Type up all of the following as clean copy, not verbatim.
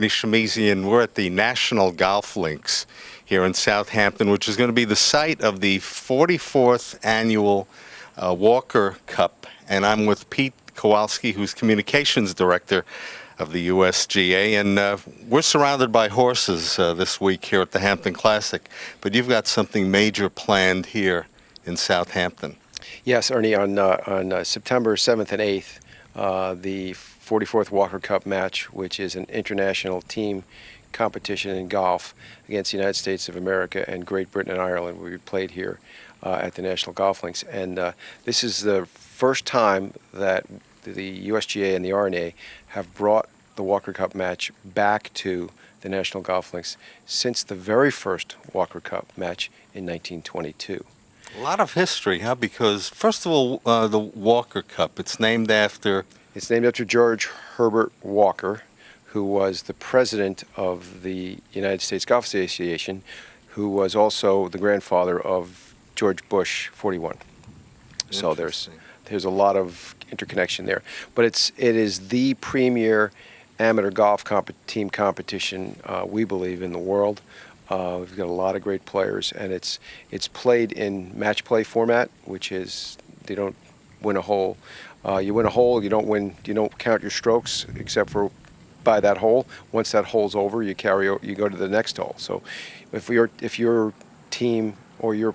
Ernie Shemizian. We're at the National Golf Links here in Southampton, which is going to be the site of the 44th annual Walker Cup. And I'm with Pete Kowalski, who's Communications Director of the USGA. And we're surrounded by horses this week here at the Hampton Classic. But you've got something major planned here in Southampton. Yes, Ernie, on September 7th and 8th, the 44th Walker Cup match, which is an international team competition in golf against the United States of America and Great Britain and Ireland, will be played here at the National Golf Links. And this is the first time that the USGA and the RNA have brought the Walker Cup match back to the National Golf Links since the very first Walker Cup match in 1922. A lot of history, huh? Because, first of all, the Walker Cup, it's named after George Herbert Walker, who was the president of the United States Golf Association, who was also the grandfather of George Bush 41. So there's a lot of interconnection there. But it is the premier amateur golf team competition, we believe, in the world. We've got a lot of great players, and it's played in match play format, which is they don't win a hole. You win a hole, you don't count your strokes except for by that hole. Once that hole's over, you go to the next hole. So if your team or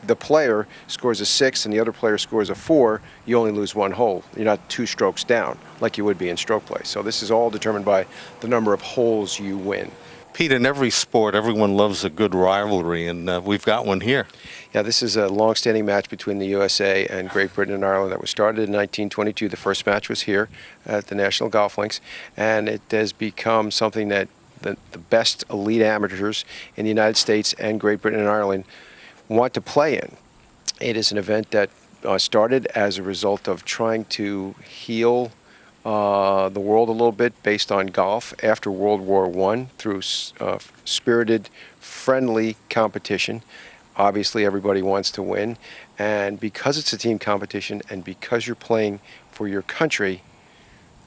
the player scores a 6 and the other player scores a 4, you only lose one hole. You're not 2 strokes down like you would be in stroke play. So this is all determined by the number of holes you win. Pete, in every sport, everyone loves a good rivalry, and we've got one here. Yeah, this is a long-standing match between the USA and Great Britain and Ireland that was started in 1922. The first match was here at the National Golf Links, and it has become something that the best elite amateurs in the United States and Great Britain and Ireland want to play in. It is an event that started as a result of trying to heal the world a little bit based on golf after World War I through spirited, friendly competition. Obviously, everybody wants to win, and because it's a team competition and because you're playing for your country,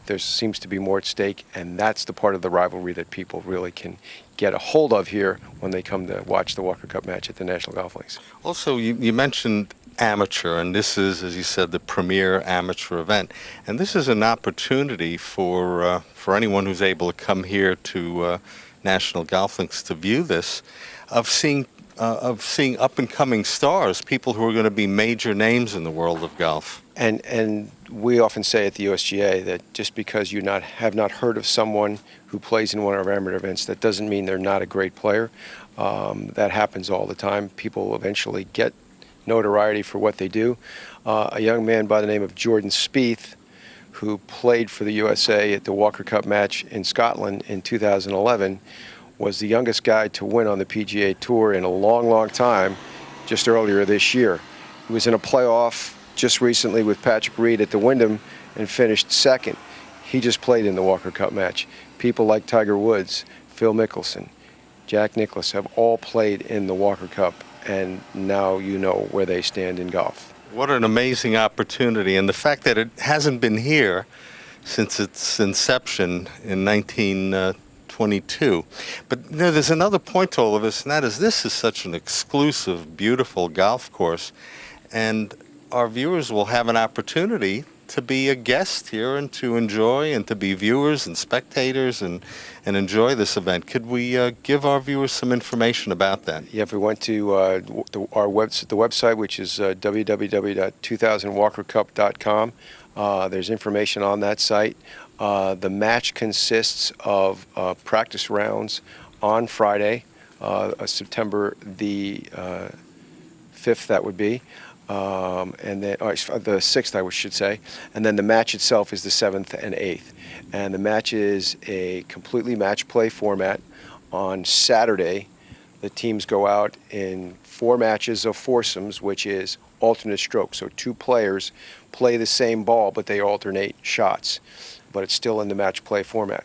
there seems to be more at stake, and that's the part of the rivalry that people really can get a hold of here when they come to watch the Walker Cup match at the National Golf Links. Also, you mentioned amateur, and this is, as you said, the premier amateur event. And this is an opportunity for anyone who's able to come here to National Golf Links to view this, of seeing up-and-coming stars, people who are going to be major names in the world of golf. And we often say at the USGA that just because you have not heard of someone who plays in one of our amateur events, that doesn't mean they're not a great player. That happens all the time. People eventually get notoriety for what they do. A young man by the name of Jordan Spieth, who played for the USA at the Walker Cup match in Scotland in 2011, was the youngest guy to win on the PGA Tour in a long, long time, just earlier this year. He was in a playoff just recently with Patrick Reed at the Windmill and finished second. He just played in the Walker Cup match. People like Tiger Woods, Phil Mickelson, Jack Nicklaus have all played in the Walker Cup, and now you know where they stand in golf. What an amazing opportunity, and the fact that it hasn't been here since its inception in 1922. But there's another point to all of this, and that is this is such an exclusive, beautiful golf course, and our viewers will have an opportunity to be a guest here and to enjoy and to be viewers and spectators and enjoy this event. Could we give our viewers some information about that? Yeah, if we went to the website, which is www.2000walkercup.com, there's information on that site. The match consists of practice rounds on Friday, September the 5th, that would be. And then the 6th, I should say, and then the match itself is the 7th and 8th. And the match is a completely match play format. On Saturday, the teams go out in 4 matches of foursomes, which is alternate strokes. So 2 players play the same ball, but they alternate shots. But it's still in the match play format.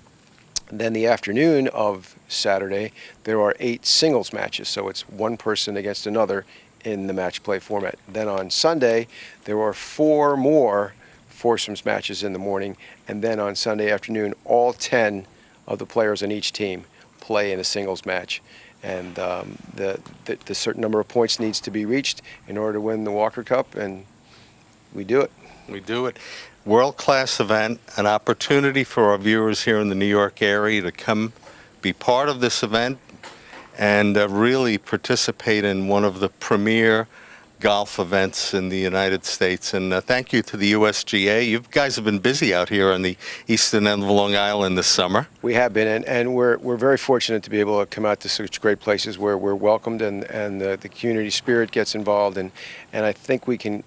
And then the afternoon of Saturday, there are 8 singles matches. So it's one person against another in the match play format. Then on Sunday, there are 4 more foursomes matches in the morning, and then on Sunday afternoon, all 10 of the players on each team play in a singles match. And the certain number of points needs to be reached in order to win the Walker Cup, and we do it. We do it. World-class event, an opportunity for our viewers here in the New York area to come be part of this event and really participate in one of the premier golf events in the United States. And thank you to the USGA. You guys have been busy out here on the eastern end of Long Island this summer. We have been, and we're very fortunate to be able to come out to such great places where we're welcomed and the community spirit gets involved. And I think we can,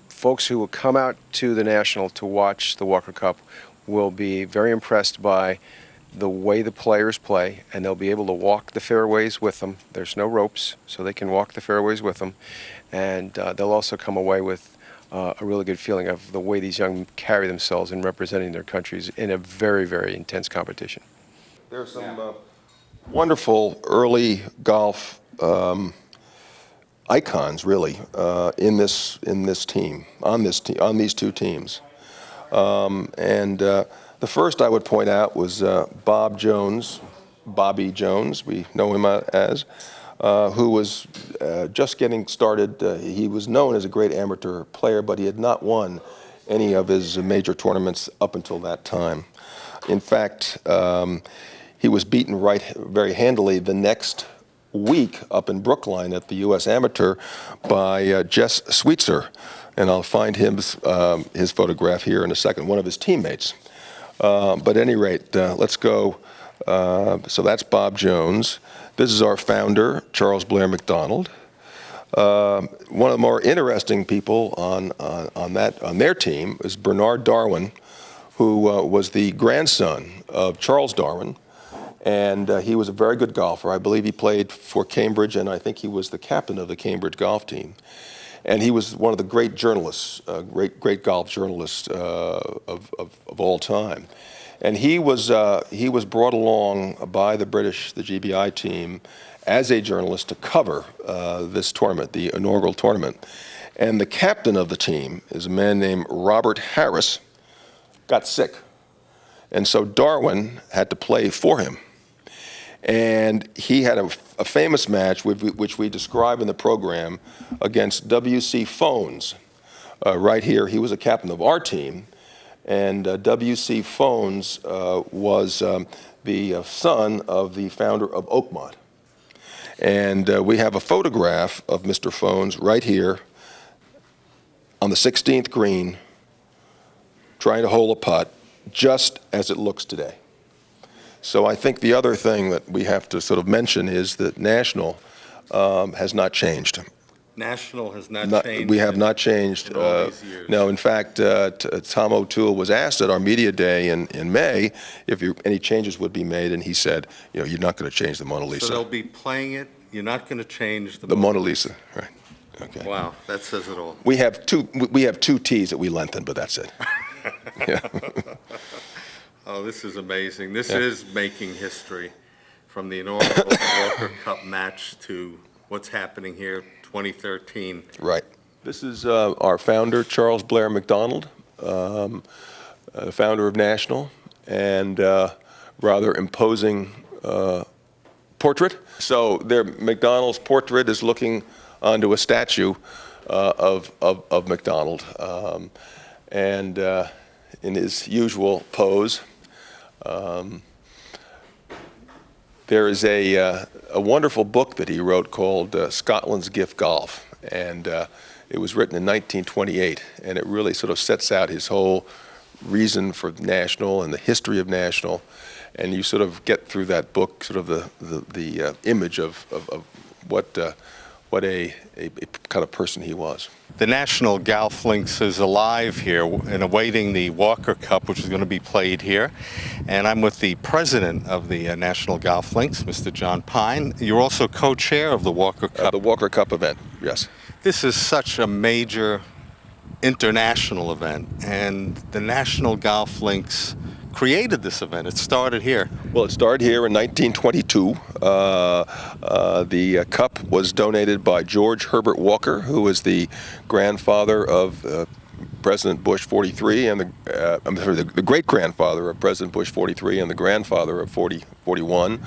folks who will come out to the National to watch the Walker Cup will be very impressed by the way the players play, and they'll be able to walk the fairways with them. There's no ropes, so they can walk the fairways with them. And they'll also come away with a really good feeling of the way these young carry themselves in representing their countries in a very, very intense competition. There's some wonderful early golf icons, really, in this team, on these two teams. The first I would point out was Bobby Jones, we know him as, who was just getting started. He was known as a great amateur player, but he had not won any of his major tournaments up until that time. In fact, he was beaten very handily the next week up in Brookline at the U.S. Amateur by Jess Sweetser, and I'll find his photograph here in a second, one of his teammates. But at any rate, let's go. So that's Bob Jones. This is our founder, Charles Blair McDonald. One of the more interesting people on their team is Bernard Darwin, who was the grandson of Charles Darwin, and he was a very good golfer. I believe he played for Cambridge, and I think he was the captain of the Cambridge golf team. And he was one of the great journalists, great golf journalists of all time. And he was brought along by the British, the GBI team, as a journalist to cover this tournament, the inaugural tournament. And the captain of the team is a man named Robert Harris, got sick. And so Darwin had to play for him. And he had a famous match, which we describe in the program, against W.C. Phones. Right here, he was a captain of our team. And W.C. Phones was the son of the founder of Oakmont. And we have a photograph of Mr. Phones right here on the 16th green, trying to hole a putt, just as it looks today. So I think the other thing that we have to sort of mention is that National has not changed. National has not changed. We have not changed. In all these years. No, in fact, Tom O'Toole was asked at our media day in May if any changes would be made, and he said, you know, you're not going to change the Mona Lisa. So they'll be playing it. You're not going to change the Mona Lisa, right? Okay. Wow, that says it all. We have two T's that we lengthen, but that's it. Yeah. Oh, this is amazing. This is making history, from the inaugural Walker Cup match to what's happening here, 2013. Right. This is our founder, Charles Blair McDonald, founder of National, and rather imposing portrait. So McDonald's portrait is looking onto a statue of McDonald, and in his usual pose. There is a wonderful book that he wrote called Scotland's Gift Golf, and it was written in 1928, and it really sort of sets out his whole reason for National and the history of National, and you sort of get through that book sort of the image of what a kind of person he was. The National Golf Links is alive here and awaiting the Walker Cup, which is going to be played here. And I'm with the president of the National Golf Links, Mr. John Pine. You're also co-chair of the Walker Cup. The Walker Cup event, yes. This is such a major international event, and the National Golf Links created this event. It started here. Well, it started here in 1922. The cup was donated by George Herbert Walker, who was the grandfather of President Bush 43 and the great-grandfather of President Bush 43 and the grandfather of 41.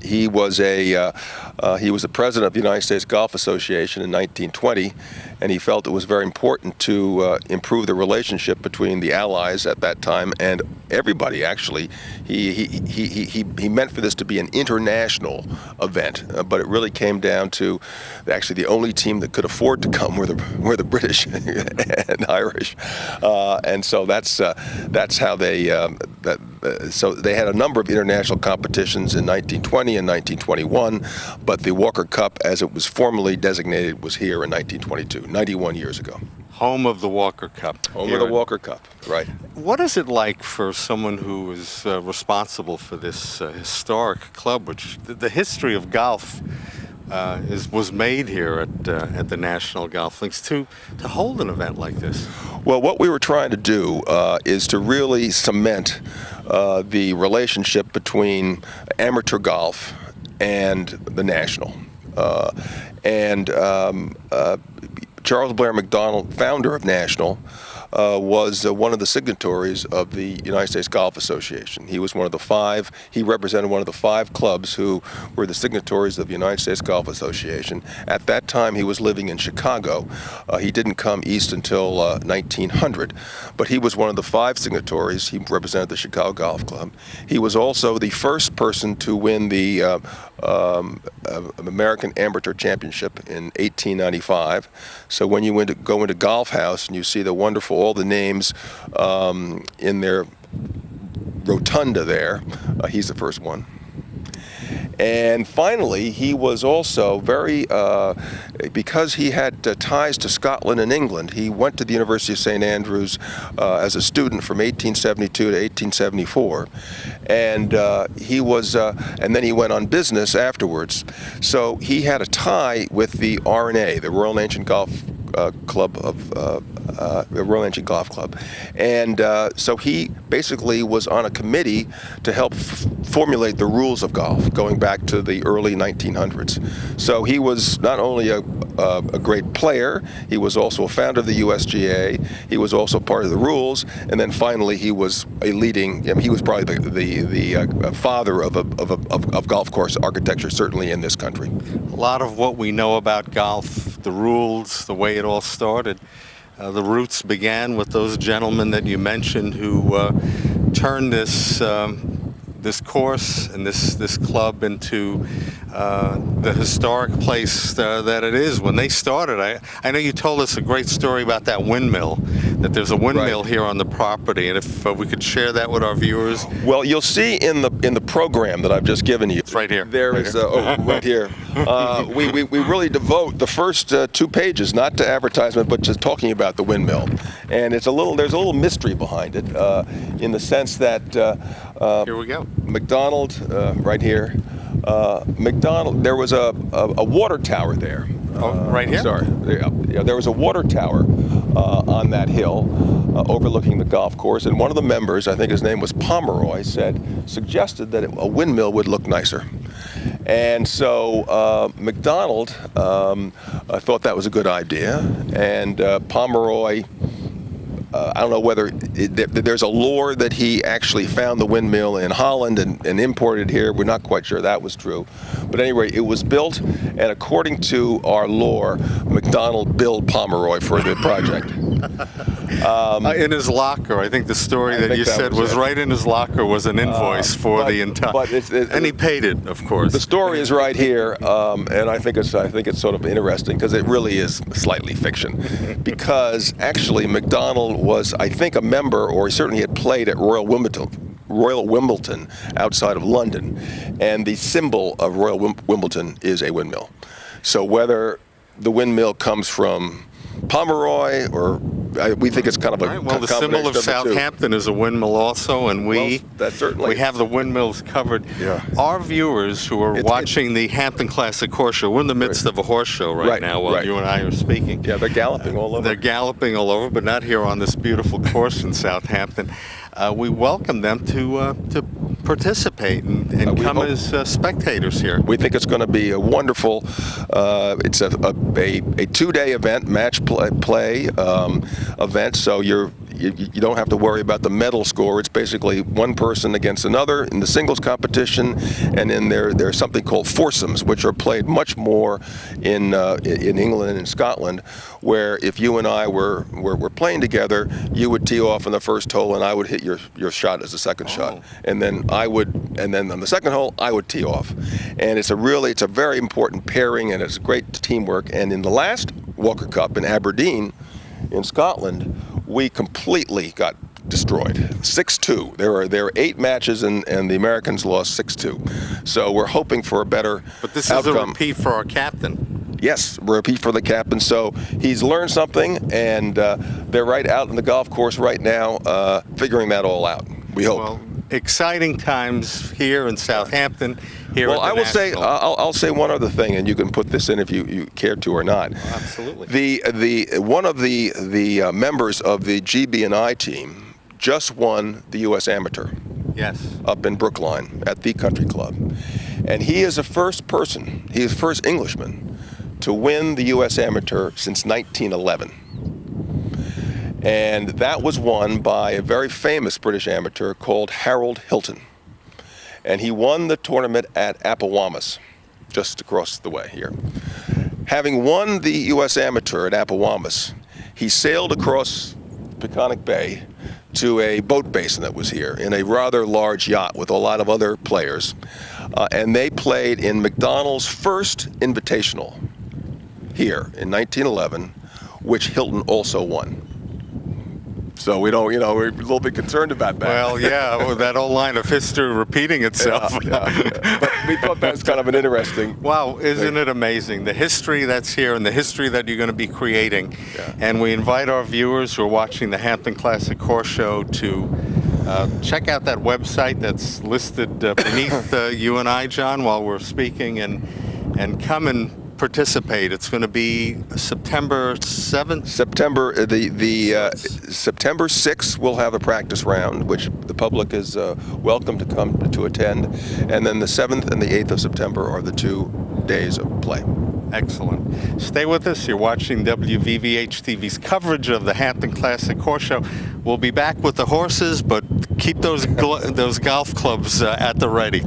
He was the president of the United States Golf Association in 1920, and he felt it was very important to improve the relationship between the allies at that time and everybody. Actually, he meant for this to be an international event, but it really came down to actually the only team that could afford to come were the British and Irish, and so that's how so they had a number of international competitions in 1920 and 1921, but the Walker Cup, as it was formally designated, was here in 1922, 91 years ago. Home of the Walker Cup. Home of the Walker Cup, right. What is it like for someone who is responsible for this historic club, which the history of golf was made here at the National Golf Links, to hold an event like this? Well, what we were trying to do is to really cement the relationship between amateur golf and the National. Charles Blair Macdonald, founder of National, was one of the signatories of the United States Golf Association. He was one of the five. He represented one of the 5 clubs who were the signatories of the United States Golf Association. At that time, he was living in Chicago. He didn't come east until 1900, but he was one of the 5 signatories. He represented the Chicago Golf Club. He was also the first person to win the American Amateur Championship in 1895. So when you go into Golf House and you see the wonderful, all the names in their rotunda there, he's the first one. And finally, he was also very, because he had ties to Scotland and England, he went to the University of St. Andrews as a student from 1872 to 1874. And and then he went on business afterwards. So he had a tie with the R&A, the Royal Ancient Golf Club the Royal Ancient Golf Club, and so he basically was on a committee to help formulate the rules of golf going back to the early 1900s. So he was not only a great player, he was also a founder of the USGA. He was also part of the rules, and then finally he was a leading. He was probably the father of golf course architecture, certainly in this country. A lot of what we know about golf, the rules, the way it all started. The roots began with those gentlemen that you mentioned who turned this course and this club into the historic place that it is. When they started, I know you told us a great story about that windmill, that there's a windmill here on the property, and if we could share that with our viewers. Well, you'll see in the program that I've just given you. It's right here. There is right here. We really devote the first 2 pages not to advertisement, but just talking about the windmill, and there's a little mystery behind it, in the sense that here we go. Macdonald, right here. Macdonald, there was a water tower there. Right here? Sorry. There was a water tower on that hill overlooking the golf course, and one of the members, I think his name was Pomeroy, suggested that a windmill would look nicer. And so Macdonald thought that was a good idea, and Pomeroy, I don't know whether there's a lore that he actually found the windmill in Holland and imported it here. We're not quite sure that was true. But anyway, it was built, and according to our lore, Macdonald billed Pomeroy for the project. In his locker, I think the story that you said was right in his locker was an invoice for the entire. And he paid it, of course. The story is right here, and I think it's sort of interesting because it really is slightly fiction, because actually Macdonald was, I think, a member, or he certainly had played at Royal Wimbledon outside of London, and the symbol of Royal Wimbledon is a windmill. So whether the windmill comes from Pomeroy or we think it's kind of a right, well, the symbol of Southampton is a windmill also, and we have the windmills covered. Yeah. Our viewers who are watching the Hampton Classic Horse Show, we're in the midst of a horse show right now while you and I are speaking. Yeah, they're galloping all over. They're galloping all over, but not here on this beautiful course in Southampton. We welcome them to participate and We come hope. as spectators here. We think it's going to be a wonderful. It's a 2-day event, match play event. So you don't have to worry about the medal score. It's basically one person against another in the singles competition, and then there's something called foursomes, which are played much more in England and in Scotland, where if you and I were playing together, you would tee off on the first hole, and I would hit your shot as the second shot, and then on the second hole I would tee off, and it's a very important pairing, and it's great teamwork. And in the last Walker Cup in Aberdeen, in Scotland, we completely got destroyed. 6-2. There were 8 matches, and the Americans lost 6-2. So we're hoping for a better But this outcome. is a repeat for our captain. Yes, repeat for the captain. So he's learned something, and they're right out on the golf course right now, figuring that all out. We hope. Well, exciting times here in Southampton. Here Well, at the I will say, National. I'll say one other thing, and you can put this in if you care to or not. Absolutely. One of the members of the GB&I team just won the U.S. Amateur Yes. up in Brookline at the Country Club, and he is the first person, he is the first Englishman to win the U.S. Amateur since 1911. And that was won by a very famous British amateur called Harold Hilton. And he won the tournament at Appowamus, just across the way here. Having won the U.S. Amateur at Appowamus, he sailed across Peconic Bay to a boat basin that was here in a rather large yacht with a lot of other players. And they played in McDonald's first invitational here in 1911, which Hilton also won. So we don't, we're a little bit concerned about that. Well, yeah, well, that old line of history repeating itself. Yeah. But we thought that was kind of an interesting. Wow, isn't it amazing? The history that's here and the history that you're going to be creating. Yeah. And we invite our viewers who are watching the Hampton Classic Horse Show to check out that website that's listed beneath you and I, John, while we're speaking, and come and participate. It's going to be September 7th. September September 6th we'll have a practice round, which the public is welcome to come to attend, and then the 7th and the 8th of September are the 2 days of play. Excellent. Stay with us. You're watching WVVH-TV's coverage of the Hampton Classic Horse Show. We'll be back with the horses, but keep those golf clubs at the ready.